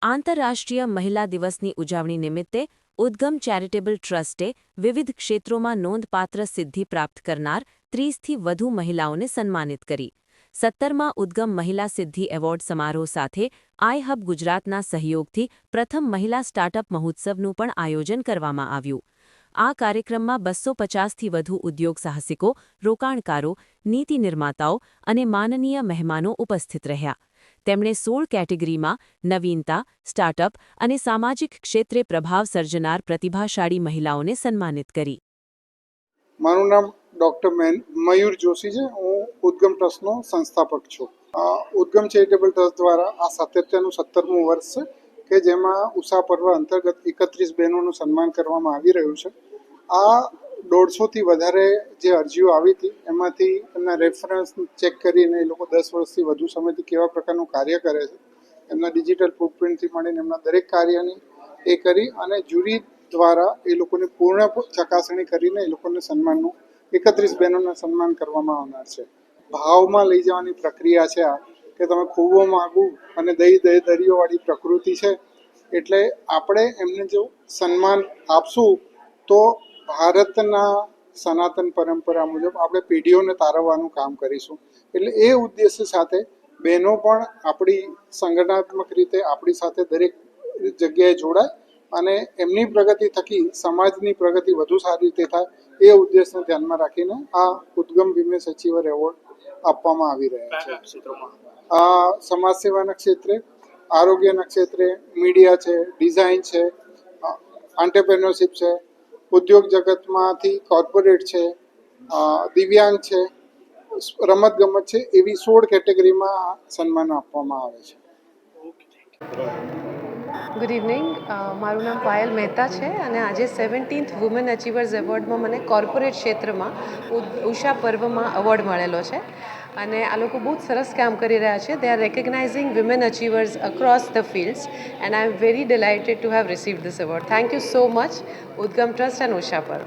આંતરરાષ્ટ્રીય મહિલા દિવસની ઉજવણી નિમિત્તે ઉદ્ગમ ચેરિટેબલ ટ્રસ્ટે વિવિધ ક્ષેત્રોમાં નોંધપાત્ર સિદ્ધિ પ્રાપ્ત કરનાર 30થી વધુ મહિલાઓને સન્માનિત કરી. 17મા ઉદ્ગમ મહિલા સિદ્ધિ એવોર્ડ સમારોહ સાથે આઈહબ ગુજરાતના સહયોગથી પ્રથમ મહિલા સ્ટાર્ટઅપ મહોત્સવનું પણ આયોજન કરવામાં આવ્યું. આ કાર્યક્રમમાં 250થી વધુ ઉદ્યોગ સાહસિકો, રોકાણકારો, નીતિ નિર્માતાઓ અને માનનીય મહેમાનો ઉપસ્થિત રહ્યા. તેમણે 16 કેટેગરીમાં નવીનતા, સ્ટાર્ટઅપ અને સામાજિક ક્ષેત્રે પ્રભાવ સર્જનાર પ્રતિભાશાળી મહિલાઓને સન્માનિત કરી. મારું નામ ડૉક્ટર મયુર જોશી છે. હું ઉદ્ગમ ટ્રસ્ટનો સંસ્થાપક છું. ઉદ્ગમ ચેરિટેબલ ટ્રસ્ટ દ્વારા આ 77મું વર્ષ છે કે જેમાં ઉષા પર્વ અંતર્ગત 31 બહેનોનું સન્માન કરવામાં આવી રહ્યું છે. આ 150થી વધારે જે અરજીઓ આવી હતી એમાંથી એમના રેફરન્સ ચેક કરીને એ લોકો 10 વર્ષથી વધુ સમયથી કેવા પ્રકારનું કાર્ય કરે છે, એમના ડિજિટલ ફૂટપ્રિન્ટથી માંડીને એમના દરેક કાર્યની એ કરી અને જ્યુરી દ્વારા એ લોકોની પૂર્ણ ચકાસણી કરીને એ લોકોને સન્માનનું 31 બહેનોને સન્માન કરવામાં આવનાર છે. ભાવમાં લઈ જવાની પ્રક્રિયા છે આ કે તમે ખૂબો માગું અને દરિયોવાળી પ્રકૃતિ છે, એટલે આપણે એમને જો સન્માન આપશું તો ભારતના સનાતન પરંપરા મુજબ આપણે પેઢીઓને તારવવાનું કામ કરીશું. એટલે એ ઉદ્દેશ્ય સાથે બહેનો પણ આપણી સંગઠનાત્મક રીતે આપણી સાથે દરેક જગ્યાએ જોડાય અને એમની પ્રગતિ થકી સમાજની પ્રગતિ વધુ સારી રીતે થાય એ ઉદ્દેશને ધ્યાનમાં રાખીને આ ઉદ્ગમ વિમેન્સ અચીવર એવોર્ડ આપવામાં આવી રહ્યા છે. આ સમાજ સેવાના ક્ષેત્રે, આરોગ્યના ક્ષેત્રે, મીડિયા છે, ડિઝાઇન છે, એન્ટરપ્રેન્યોરશિપ છે, ઉદ્યોગ જગતમાંથી કોર્પોરેટ છે, દિવ્યાંગ છે, રમતગમત છે, એવી 16 કેટેગરીમાં સન્માન આપવામાં આવે છે. Good evening. મારું નામ પાયલ મહેતા છે અને આજે 17th વુમેન અચીવર્સ એવોર્ડમાં મને કોર્પોરેટ ક્ષેત્રમાં ઉષા પર્વમાં એવોર્ડ મળેલો છે અને આ લોકો બહુ જ સરસ કામ કરી રહ્યા છે. They are recognising women achievers across the fields and I am very delighted to have received this award. Thank you so much Udgam trust and Usha પર્વ.